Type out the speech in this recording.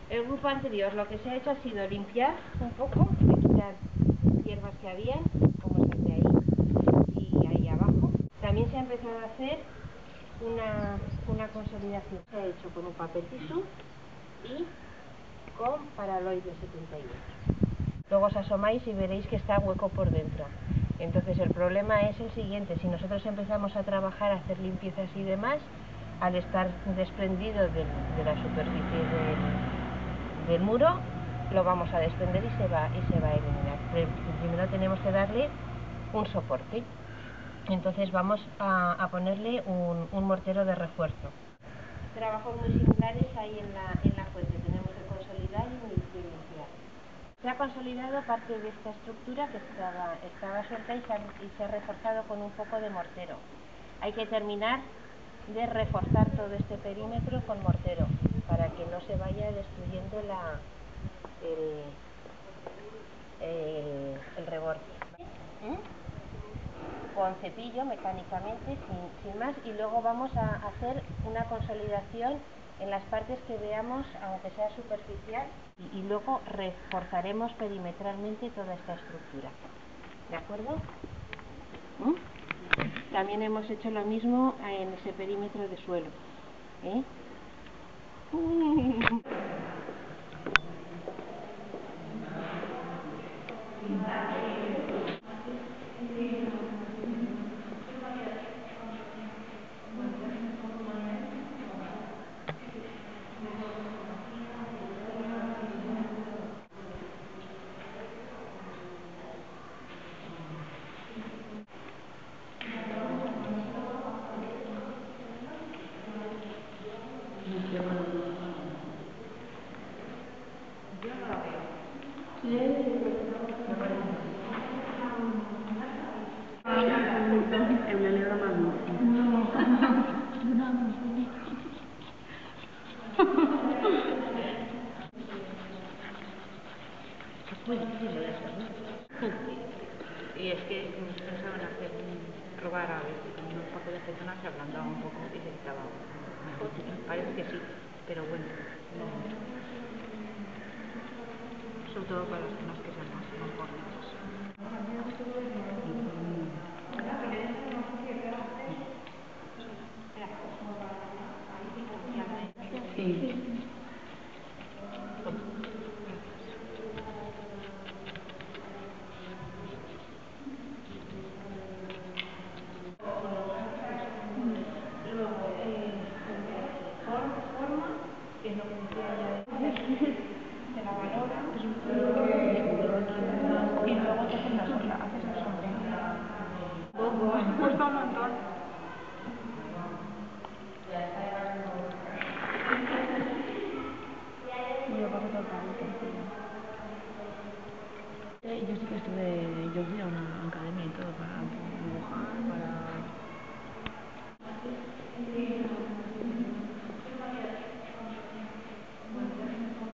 El grupo anterior lo que se ha hecho ha sido limpiar un poco, quitar hierbas que habían, como esas de ahí y ahí abajo. También se ha empezado a hacer una consolidación. Se ha hecho con un papel tisú y con paraloide 78. Luego os asomáis y veréis que está hueco por dentro. Entonces el problema es el siguiente: si nosotros empezamos a trabajar, a hacer limpiezas y demás, al estar desprendido de la superficie del muro, lo vamos a desprender y se va a eliminar. Primero tenemos que darle un soporte. Entonces vamos a ponerle un mortero de refuerzo. Trabajos muy similares hay en la fuente. Tenemos que consolidar y limpiar. Se ha consolidado parte de esta estructura que estaba suelta y se ha reforzado con un poco de mortero. Hay que terminar de reforzar todo este perímetro con mortero para que no se vaya destruyendo el reborde. Con cepillo mecánicamente, sin más, y luego vamos a hacer una consolidación en las partes que veamos, aunque sea superficial, y luego reforzaremos perimetralmente toda esta estructura. ¿De acuerdo? También hemos hecho lo mismo en ese perímetro de suelo. Es muy difícil lo de hacer, ¿no? Y es que pensaban hacer probar a ver con unos papeles de zona se ablandaba un poco y se quitaba mejor. Parece que sí, pero bueno, no. Sobre todo para las zonas que sean más gorditas. Sí. Toma. Gracias. Luego, forma, que es lo que decía ya, se la valora y luego te haces el sombreado. Cuesta un montón. Bueno, paso todo el yo sí que yo fui a una academia y todo para